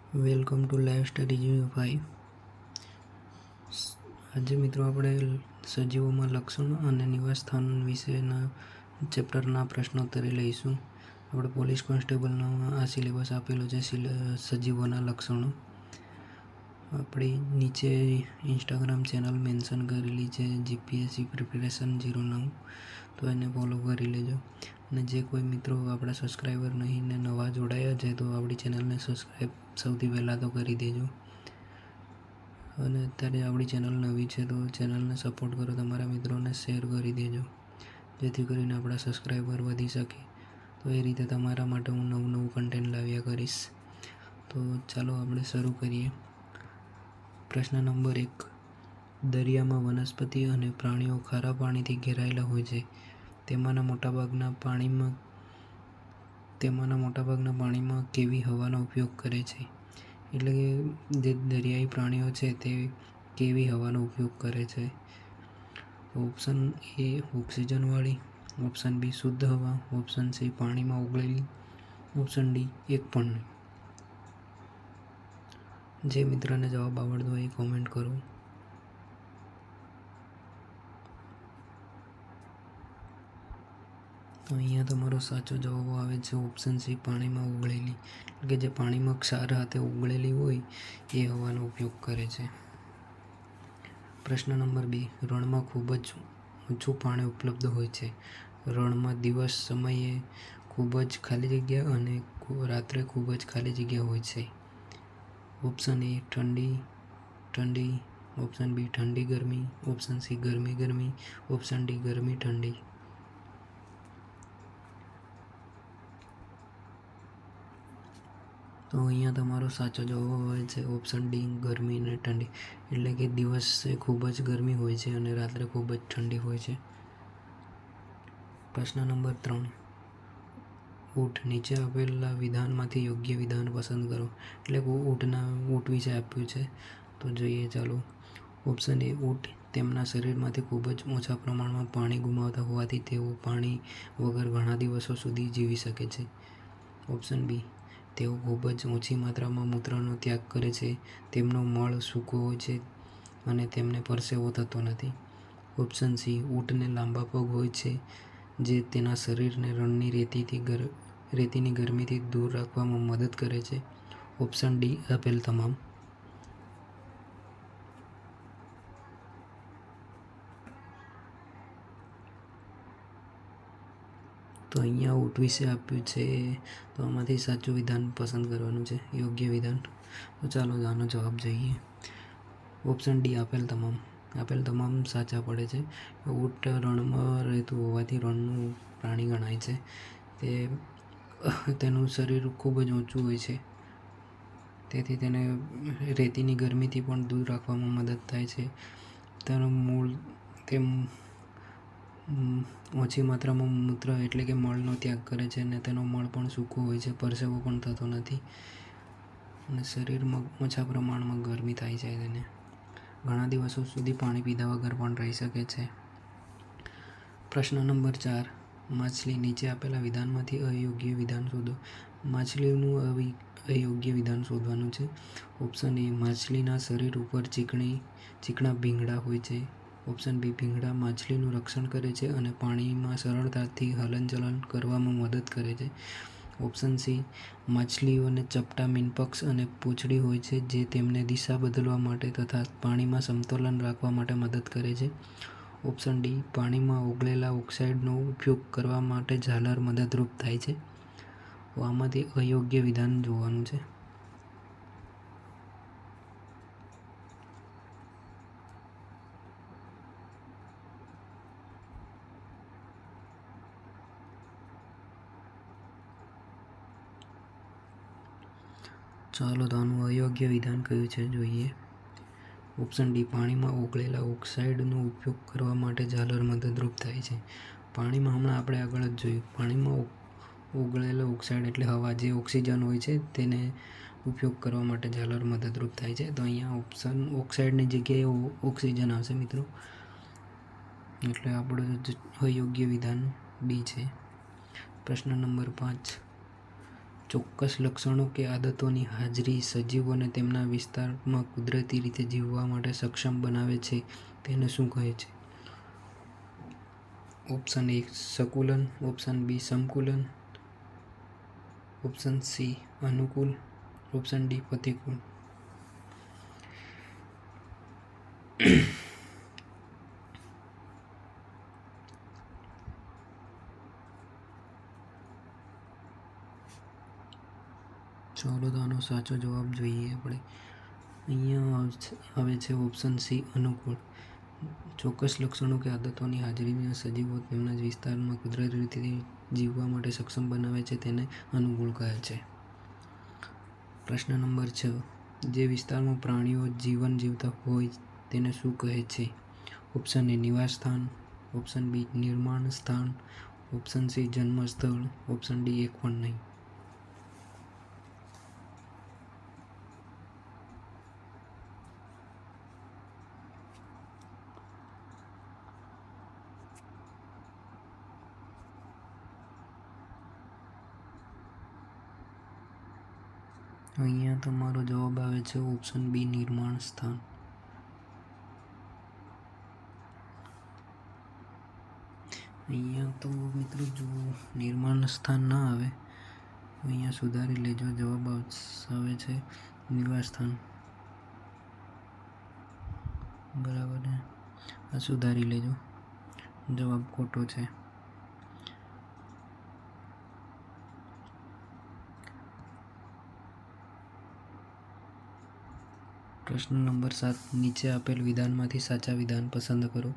Welcome to live study zero 5. આજે મિત્રો આપણે સજીવોમાં લક્ષણો અને નિવાસસ્થાન વિશેના ચેપ્ટરના પ્રશ્નોત્તરી લઈશું. આપણે પોલીસ કોન્સ્ટેબલનો આ સિલેબસ આપેલો છે, સજીવોના લક્ષણો. આપણી નીચે ઇન્સ્ટાગ્રામ ચેનલ મેન્શન કરેલી છે, જીપીએસસી પ્રિપેરેશન 09, તો એને ફોલો કરી લેજો. અને જે કોઈ મિત્રો આપણા સબસ્ક્રાઈબર નહીં ને નવા જોડાયા છે, તો આપણી ચેનલને સબસ્ક્રાઈબ સૌથી પહેલાં તો કરી દેજો. અને અત્યારે આપણી ચેનલ નવી છે, તો ચેનલને સપોર્ટ કરો, તમારા મિત્રોને શેર કરી દેજો, જેથી કરીને આપણા સબસ્ક્રાઈબર વધી શકે. તો એ રીતે તમારા માટે હું નવું કન્ટેન્ટ લાવ્યા કરીશ. તો ચાલો આપણે શરૂ કરીએ. પ્રશ્ન નંબર 1. દરિયામાં વનસ્પતિ અને પ્રાણીઓ ખારા પાણીથી ઘેરાયેલા હોય છે. તેમાંના મોટાભાગના પાણીમાં કેવી હવાનો ઉપયોગ કરે છે? એટલે કે જે દરિયાઈ પ્રાણીઓ છે તે કેવી હવાનો ઉપયોગ કરે છે? ઓપ્શન એ ઓક્સિજનવાળી, ઓપ્શન બી શુદ્ધ હવા, ઓપ્શન સી પાણીમાં ઓગળેલી, ઓપ્શન ડી એક પણ નહીં. જે મિત્રને જવાબ આવડતો હોય એ કોમેન્ટ કરો. તો અહીંયા તમારો સાચો જવાબ આવે છે ઓપ્શન સી પાણીમાં ઓગળેલી, એટલે કે જે પાણીમાં ક્ષાર હાથે ઓગળેલી હોય એ હવાનો ઉપયોગ કરે છે. પ્રશ્ન નંબર 2. રણમાં ખૂબ જ ઓછું પાણી ઉપલબ્ધ હોય છે. રણમાં દિવસ સમયે ખૂબ જ ખાલી જગ્યા અને રાત્રે ખૂબ જ ખાલી જગ્યા હોય છે. ઓપ્શન એ ઠંડી, ઓપ્શન બી ઠંડી ગરમી, ઓપ્શન સી ગરમી, ઓપ્શન ડી ગરમી ઠંડી. તો અહીંયા તમારો સાચો જવાબ આવે છે ઓપ્શન ડી ગરમી અને ઠંડી, એટલે કે દિવસે ખૂબ જ ગરમી હોય છે અને રાત્રે ખૂબ જ ઠંડી હોય છે. પ્રશ્ન નંબર 3. ઊંટ. નીચે આપેલા વિધાનમાંથી યોગ્ય વિધાન પસંદ કરો. એટલે કે ઊંટ વિશે આપ્યું છે, તો જોઈએ ચાલો. ઓપ્શન એ ઊંટ તેમના શરીરમાંથી ખૂબ જ ઓછા પ્રમાણમાં પાણી ગુમાવતા હોવાથી તેઓ પાણી વગર ઘણા દિવસો સુધી જીવી શકે છે. ઓપ્શન બી તેઓ ખૂબ જ ઓછી માત્રામાં મૂત્રનો ત્યાગ કરે છે, તેમનો મળ સૂકો હોય છે અને તેમને પરસેવો થતો નથી. ઓપ્શન સી ઊંટને લાંબા પગ હોય છે, જે તેના શરીરને રણની રેતીની ગરમીથી દૂર રાખવામાં મદદ કરે છે. ઓપ્શન ડી આપેલ તમામ. તો અહીંયા ઊંટ વિશે આપ્યું છે, તો આમાંથી સાચું વિધાન પસંદ કરવાનું છે, યોગ્ય વિધાન. તો ચાલો આનો જવાબ જોઈએ. ઓપ્શન ડી આપેલ તમામ સાચા પડે છે. ઊંટ રણમાં રહેતું હોવાથી રણનું પ્રાણી ગણાય છે. તેનું શરીર ખૂબ જ ઊંચું હોય છે, તેથી તેને રેતીની ગરમીથી પણ દૂર રાખવામાં મદદ થાય છે. તેનું મૂળ ઓછી માત્રામાં મૂત્ર એટલે કે મળનો ત્યાગ કરે છે અને તેનો મળ પણ સૂકો હોય છે, પરસેવો પણ થતો નથી અને શરીરમાં ઓછા પ્રમાણમાં ગરમી થાય છે. તેને ઘણા દિવસો સુધી પાણી પીધા વગર પણ રહી શકે છે. પ્રશ્ન નંબર 4. માછલી. નીચે આપેલા વિધાનમાંથી અયોગ્ય વિધાન શોધો. માછલીનું અયોગ્ય વિધાન શોધવાનું છે. ઓપ્શન એ માછલીના શરીર ઉપર ચીકણા ભીંગડા હોય છે. ઓપ્શન બી ભીંગડા માછલીનું રક્ષણ કરે છે અને પાણીમાં સરળતાથી હલનચલન કરવામાં મદદ કરે છે. ઓપ્શન સી માછલીઓને ચપટા મીનપક્ષ અને પૂંછડી હોય છે, જે તેમને દિશા બદલવા માટે તથા પાણીમાં સમતોલન રાખવા માટે મદદ કરે છે. ઓપ્શન ડી પાણીમાં ઓગળેલા ઓક્સાઇડનો ઉપયોગ કરવા માટે ઝાલર મદદરૂપ થાય છે. તો આમાંથી અયોગ્ય વિધાન જોવાનું છે. ચાલો તો આનું અયોગ્ય વિધાન કયું છે જોઈએ. ઓપ્શન ડી પાણીમાં ઓગળેલા ઓક્સાઇડનો ઉપયોગ કરવા માટે ઝાલર મદદરૂપ થાય છે. પાણીમાં હમણાં આપણે આગળ જ જોયું, પાણીમાં ઓગળેલો ઓક્સાઇડ એટલે હવા, જે ઓક્સિજન હોય છે તેને ઉપયોગ કરવા માટે ઝાલર મદદરૂપ થાય છે. તો અહીંયા ઓપ્શન ઓક્સાઇડની જગ્યાએ ઓક્સિજન આવશે મિત્રો, એટલે આપણું અયોગ્ય વિધાન બી છે. પ્રશ્ન નંબર 5. ચોક્કસ લક્ષણો કે આદતોની હાજરી સજીવોને તેમના વિસ્તારમાં કુદરતી રીતે જીવવા માટે સક્ષમ બનાવે છે તેને શું કહે છે? ઓપ્શન એ સકુલન, ઓપ્શન બી સમકુલન, ઓપ્શન સી અનુકૂળ, ઓપ્શન ડી પ્રતિકૂળ. ચાલો તો આનો સાચો જવાબ જોઈએ આપણે. અહીંયા આવે છે ઓપ્શન સી અનુકૂળ. ચોક્કસ લક્ષણો કે આદતોની હાજરીમાં સજીવો તેમના જ વિસ્તારમાં કુદરતી રીતે જીવવા માટે સક્ષમ બનાવે છે તેને અનુકૂળ કહે છે. પ્રશ્ન નંબર 6. જે વિસ્તારમાં પ્રાણીઓ જીવન જીવતા હોય તેને શું કહે છે? ઓપ્શન એ નિવાસસ્થાન, ઓપ્શન બી નિર્માણ સ્થાન, ઓપ્શન સી જન્મસ્થળ, ઓપ્શન ડી એક પણ નહીં. અહીંયા તમારો જવાબ આવે છે ઓપ્શન બી નિર્માણ સ્થાન. અહીંયા તો મિત્રો જો નિર્માણ સ્થાન ના આવે અહીંયા સુધારી લેજો. જવાબ આવે છે નિવાસ સ્થાન. બરાબર ને? આ સુધારી લેજો, જવાબ ખોટો છે. પ્રશ્ન નંબર 7. નીચે આપેલ વિધાનમાંથી સાચા વિધાન પસંદ કરો.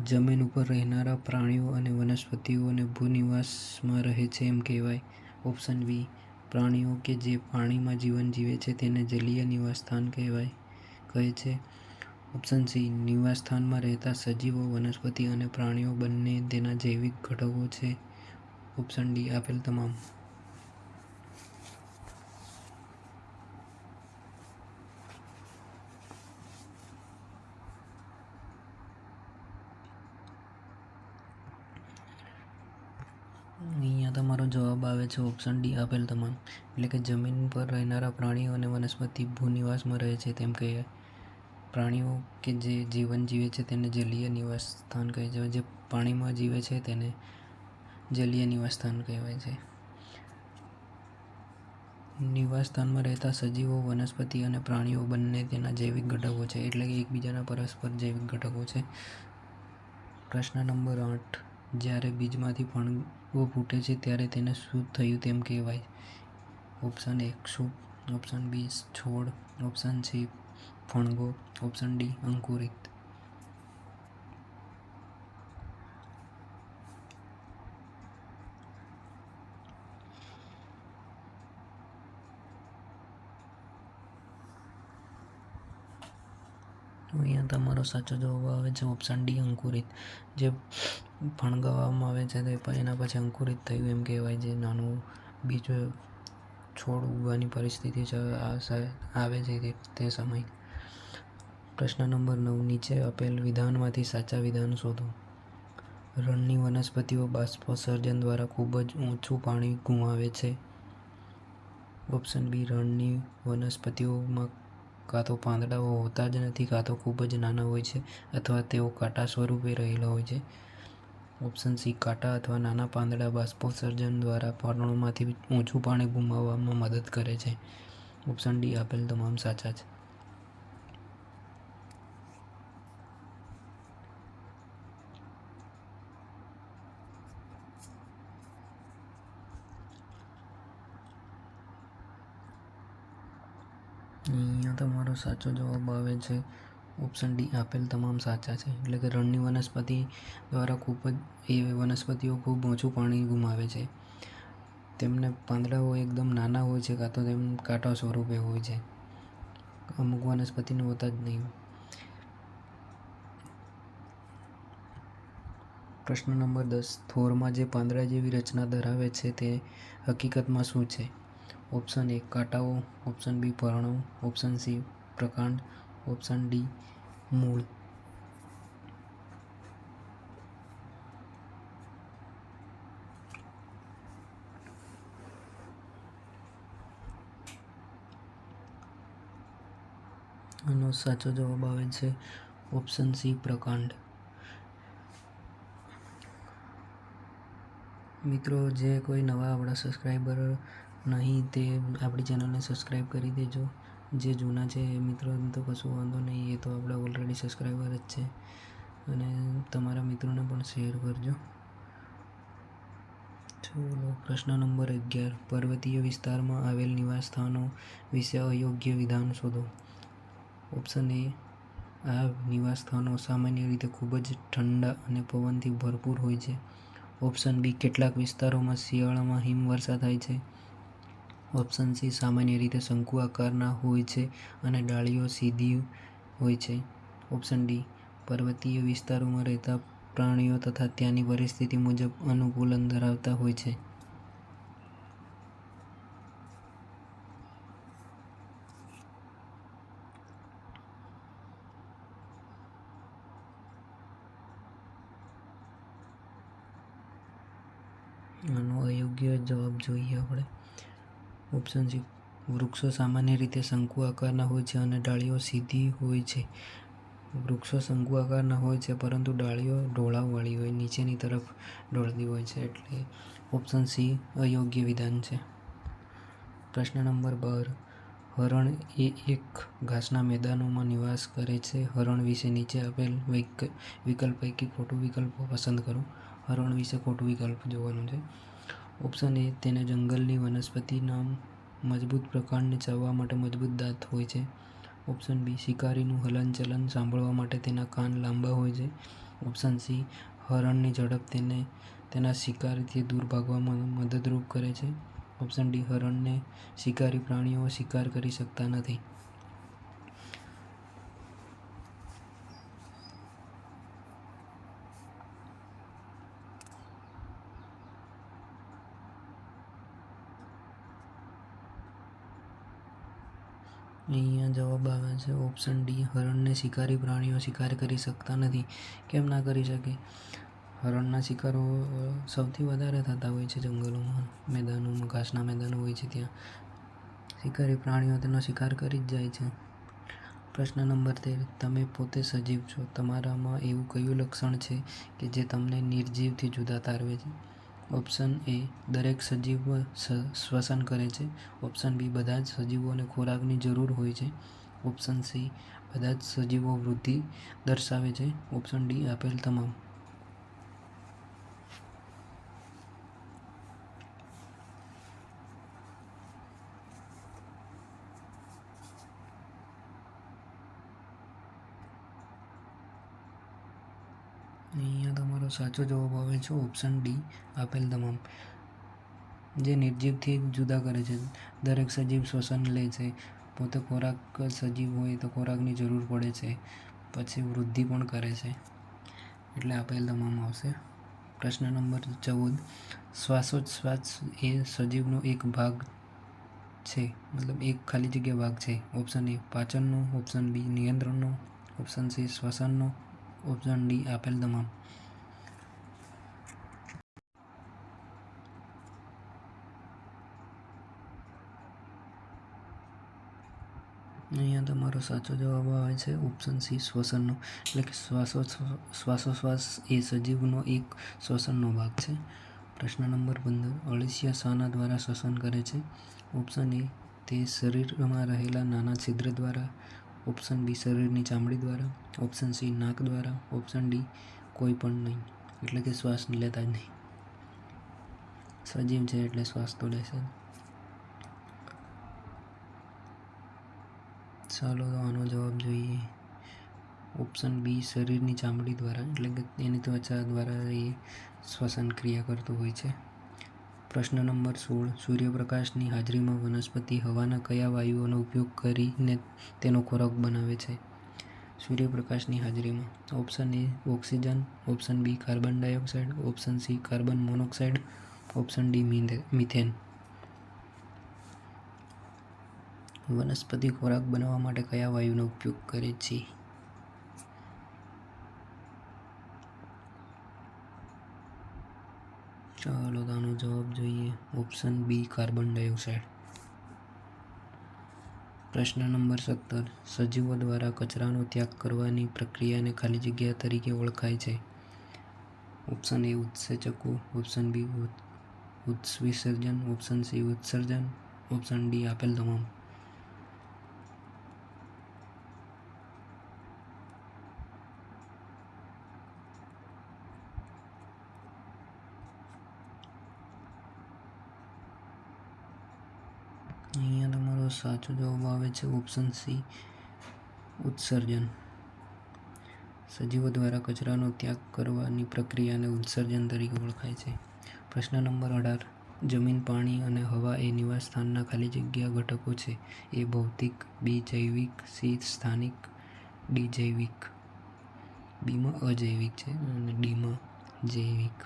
જમીન ઉપર રહેનારા પ્રાણીઓ અને વનસ્પતિઓને ભૂનિવાસમાં રહે છે એમ કહેવાય. ઓપ્શન બી પ્રાણીઓ કે જે પાણીમાં જીવન જીવે છે તેને જલીય નિવાસસ્થાન કહે છે. ઓપ્શન સી નિવાસસ્થાનમાં રહેતા સજીવો, વનસ્પતિ અને પ્રાણીઓ બંને તેના જૈવિક ઘટકો છે. ઓપ્શન ડી આપેલ તમામ. અહીંયા તમારો જવાબ આવે છે ઓપ્શન ડી આપેલ તમામ. એટલે કે જમીન પર રહેનારા પ્રાણીઓ અને વનસ્પતિ ભૂનિવાસમાં રહે છે તેમ કહેવાય. પ્રાણીઓ કે જે જીવન જીવે છે તેને જલીય નિવાસ સ્થાન કહે છે. જે પાણીમાં જીવે છે તેને જલીય નિવાસ સ્થાન કહેવાય છે. નિવાસ સ્થાનમાં રહેતા સજીવો, વનસ્પતિ અને પ્રાણીઓ બંને તેના જૈવિક ઘટકો છે. એટલે કે એકબીજાના પરસ્પર જૈવિક ઘટકો છે. પ્રશ્ન નંબર 8. જ્યારે બીજમાંથી ફણગો ફૂટે છે ત્યારે તેને શું થયું તેમ કહેવાય? ઓપ્શન એ ક્ષુપ, ઓપ્શન બી છોડ, ઓપ્શન સી ફણગો, ઓપ્શન ડી અંકુરિત. અહીંયા તમારો સાચો જવાબ આવે છે ઓપ્શન ડી અંકુરિત. જે ફણગાવવામાં આવે છે તો એના પછી અંકુરિત થયું એમ કહેવાય. જે નાનું બીજો છોડ ઉગવાની પરિસ્થિતિ આવે છે તે સમય. પ્રશ્ન નંબર 9. નીચે આપેલ વિધાનમાંથી સાચા વિધાન શોધો. રણની વનસ્પતિઓ બાષ્પોત્સર્જન દ્વારા ખૂબ જ ઓછું પાણી ગુમાવે છે. ઓપ્શન બી રણની વનસ્પતિઓમાં કાં તો પાંદડાઓ હોતા જ નથી, કાં તો ખૂબ જ નાના હોય છે, અથવા તેઓ કાંટા સ્વરૂપે રહેલા હોય છે. ઓપ્શન સી કાંટા અથવા નાના પાંદડા બાષ્પોત્સર્જન દ્વારા પર્ણોમાંથી ઓછું પાણી ગુમાવવામાં મદદ કરે છે. ઓપ્શન ડી આપેલ તમામ સાચા છે. અહીંયા તમારો સાચો જવાબ આવે છે ઓપ્શન ડી આપેલ તમામ સાચા છે. એટલે કે રણની વનસ્પતિ દ્વારા વનસ્પતિઓ ખૂબ ઓછું પાણી ગુમાવે છે. તેમને પાંદડાઓ એકદમ નાના હોય છે, કાં તો તેમ કાંટા સ્વરૂપે હોય છે. અમુક વનસ્પતિને હોતા જ નહીં. પ્રશ્ન નંબર 10. થોરમાં જે પાંદડા જેવી રચના ધરાવે છે તે હકીકતમાં શું છે? ઓપ્શન એ કાંટાઓ, ઓપ્શન બી પર્ણો, ઓપ્શન સી પ્રકાંડ, ઓપ્શન ડી મૂળ. આનો સાચો જવાબ આવે છે ઓપ્શન સી પ્રકાંડ. મિત્રો, જે કોઈ નવા આપણા સબસ્ક્રાઈબર નહીં તે આપણી ચેનલને સબસ્ક્રાઈબ કરી દેજો. જે જૂના છે એ મિત્રો તો કશું વાંધો નહીં, એ તો આપણા ઓલરેડી સબસ્ક્રાઈબર જ છે. અને તમારા મિત્રોને પણ શેર કરજો. ચલો, પ્રશ્ન નંબર 11. પર્વતીય વિસ્તારમાં આવેલ નિવાસસ્થાનો વિશે અયોગ્ય વિધાન શોધો. ઓપ્શન એ. આ નિવાસસ્થાનો સામાન્ય રીતે ખૂબ જ ઠંડા અને પવનથી ભરપૂર હોય છે. Option B. કેટલાક વિસ્તારોમાં શિયાળામાં હિમવર્ષા થાય છે. Option C. સામાન્ય રીતે શંકુ આકારના હોય છે અને ડાળીઓ સીધી હોય છે. Option D. પર્વતીય વિસ્તારોમાં રહેતા પ્રાણીઓ તથા ત્યાંની પરિસ્થિતિ મુજબ અનુકૂલન ધરાવતા હોય છે. આનો અયોગ્ય જવાબ જોઈએ આપણે. Option C. વૃક્ષો સામાન્ય રીતે શંકુ આકારના હોય છે અને ડાળીઓ સીધી હોય છે. વૃક્ષો શંકુ આકારના હોય છે પરંતુ ડાળીઓ ઢોળાવવાળી હોય, નીચેની તરફ ઢોળતી હોય છે. એટલે ઓપ્શન સી અયોગ્ય વિધાન છે. પ્રશ્ન નંબર 12. હરણ એ એક ઘાસના મેદાનોમાં નિવાસ કરે છે. હરણ વિશે નીચે આપેલ વિકલ્પ પૈકી ખોટું વિકલ્પ પસંદ કરો. હરણ વિશે ખોટું વિકલ્પ જોવાનું છે. ઓપ્શન એ. તેને જંગલની વનસ્પતિના મજબૂત પ્રકાંડને ચાવવા માટે મજબૂત દાંત હોય છે. ઓપ્શન બી. શિકારીનું હલનચલન સાંભળવા માટે તેના કાન લાંબા હોય છે. Option C. હરણની ઝડપ તેને તેના શિકારથી દૂર ભાગવામાં મદદરૂપ કરે છે. Option D. હરણને શિકારી પ્રાણીઓ શિકાર કરી શકતા નથી. અહીંયા જવાબ આવે છે ઓપ્શન ડી. હરણને શિકારી પ્રાણીઓ શિકાર કરી શકતા નથી. કેમ ના કરી શકે? હરણના શિકારો સૌથી વધારે થતા હોય છે જંગલોમાં, મેદાનોમાં, ઘાસના મેદાનો હોય છે ત્યાં. શિકારી પ્રાણીઓ તેનો શિકાર કરી જ જાય છે. પ્રશ્ન નંબર 13. તમે પોતે સજીવ છો. તમારામાં એવું કયું લક્ષણ છે કે જે તમને નિર્જીવથી જુદા તારવે છે? Option A. દરેક સજીવ શ્વસન કરે છે. Option B. બધા જ સજીવોને ખોરાકની જરૂર હોય છે. Option C. બધા જ સજીવો વૃદ્ધિ દર્શાવે છે. Option D. આપેલ તમામ. અહીંયા તમારો સાચો જવાબ આવે છે ઓપ્શન ડી. આપેલ તમામ. જે નિર્જીવથી જુદા કરે છે. દરેક સજીવ શ્વસન લે છે. પોતે ખોરાક, સજીવ હોય તો ખોરાકની જરૂર પડે છે. પછી વૃદ્ધિ પણ કરે છે. એટલે આપેલ તમામ આવશે. પ્રશ્ન નંબર 14. શ્વાસોચ્છ્વાસ એ સજીવનો એક ભાગ છે, મતલબ એક ખાલી જગ્યા ભાગ છે. Option A. પાચનનો. Option B. નિયંત્રણનો. Option C. શ્વસનનો. Option D. આપેલ તમામ. અહીંયા તમારો સાચો જવાબ આવે છે ઓપ્શન સી. શ્વસનનો. એટલે કે શ્વાસોશ્વાસ એ સજીવનો એક શ્વસનનો ભાગ છે. પ્રશ્ન નંબર 15. અળસિયા શાના દ્વારા શ્વસન કરે છે? Option A. તે શરીરમાં રહેલા નાના છિદ્ર દ્વારા. Option B. શરીરની ચામડી દ્વારા. Option C. નાક દ્વારા. Option D. કોઈ પણ નહીં, એટલે કે શ્વાસ લેતા જ નહીં. સજીવ છે એટલે શ્વાસ તો લેશે. ચાલો તો આનો જવાબ જોઈએ. Option B. શરીરની ચામડી દ્વારા, એટલે કે એની ત્વચા દ્વારા એ શ્વસન ક્રિયા કરતું હોય છે. પ્રશ્ન નંબર 16. સૂર્યપ્રકાશની હાજરીમાં વનસ્પતિ હવાના કયા વાયુઓનો ઉપયોગ કરીને તેનો ખોરાક બનાવે છે? સૂર્યપ્રકાશની હાજરીમાં. Option A. Oxygen. Option B. Carbon dioxide. Option C. Carbon monoxide. Option D. Methane. વનસ્પતિ ખોરાક બનાવવા માટે કયા વાયુનો ઉપયોગ કરે છે? ચાલો તો આનો જવાબ જોઈએ. Option B. Carbon dioxide. પ્રશ્ન નંબર 17. સજીવો દ્વારા કચરાનો ત્યાગ કરવાની પ્રક્રિયાને ખાલી જગ્યા તરીકે ઓળખાય છે. ઓપ્શન એ ઉત્સેચકો, ઓપ્શન બી ઉત્સવિસર્જન, ઓપ્શન સી ઉત્સર્જન, ઓપ્શન ડી આપેલ તમામ. અહીંયા તમારો સાચો જવાબ આવે છે ઓપ્શન સી ઉત્સર્જન. સજીવો દ્વારા કચરાનો ત્યાગ કરવાની પ્રક્રિયાને ઉત્સર્જન તરીકે ઓળખાય છે. પ્રશ્ન નંબર 18. જમીન, પાણી અને હવા એ નિવાસસ્થાનના ખાલી જગ્યા ઘટકો છે. એ ભૌતિક, બી જૈવિક, સી સ્થાનિક, ડી જૈવિક. બીમાં અજૈવિક છે અને ડીમાં જૈવિક.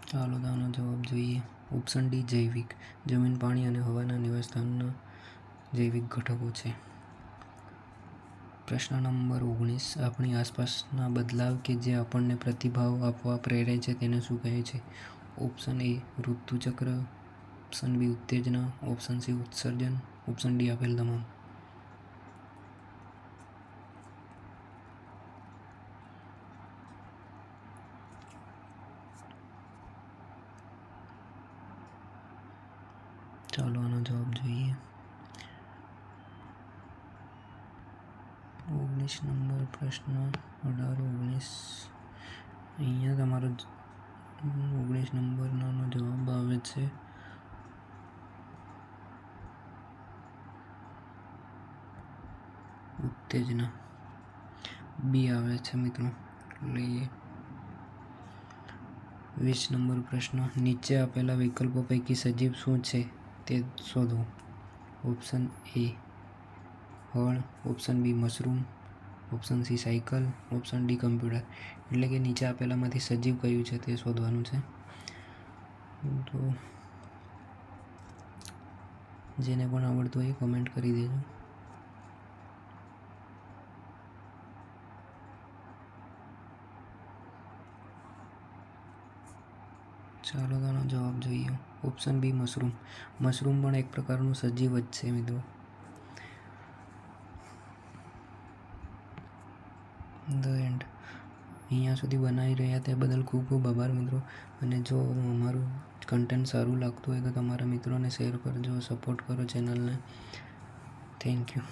ચાલો આનો જવાબ જોઈએ. ઓપ્શન ડી જૈવિક. જમીન, પાણી અને હવાના નિવાસસ્થાનના જૈવિક ઘટકો છે. પ્રશ્ન નંબર 19. આપણી આસપાસના બદલાવ કે જે આપણને પ્રતિભાવ આપવા પ્રેરે છે તેને શું કહે છે? ઓપ્શન એ ઋતુચક્ર, ઓપ્શન બી ઉત્તેજના, ઓપ્શન સી ઉત્સર્જન, ઓપ્શન ડી આપેલ તમામ. ચાલો આનો જવાબ જોઈએ. 19 નંબર પ્રશ્ન 18-19. અહીંયા તમારો 19 નંબરનો જવાબ આવે છે ઉત્તેજના. બી આવે છે મિત્રો. લઈએ 20 નંબર પ્રશ્ન. નીચે આપેલા વિકલ્પો પૈકી સજીવ શું છે તે શોધો. ઓપ્શન એ હળ, option B mushroom, option C cycle, option D computer. એટલે કે નીચે આપેલામાંથી સજીવ કયું છે તે શોધવાનું છે. તો જેને પણ આવડતું હોય એ કમેન્ટ કરી દેજો. ચાલો આનો જવાબ જોઈએ. Option B mushroom. મશરૂમ પણ એક પ્રકારનું સજીવ જ છે મિત્રો. The and. અહીંયા સુધી બનાવી રહ્યા તે બદલ ખૂબ ખૂબ આભાર મિત્રો. અને જો અમારું કન્ટેન્ટ સારું લાગતું હોય તો તમારા મિત્રોને શેર કરજો, સપોર્ટ કરો ચેનલને. Thank you.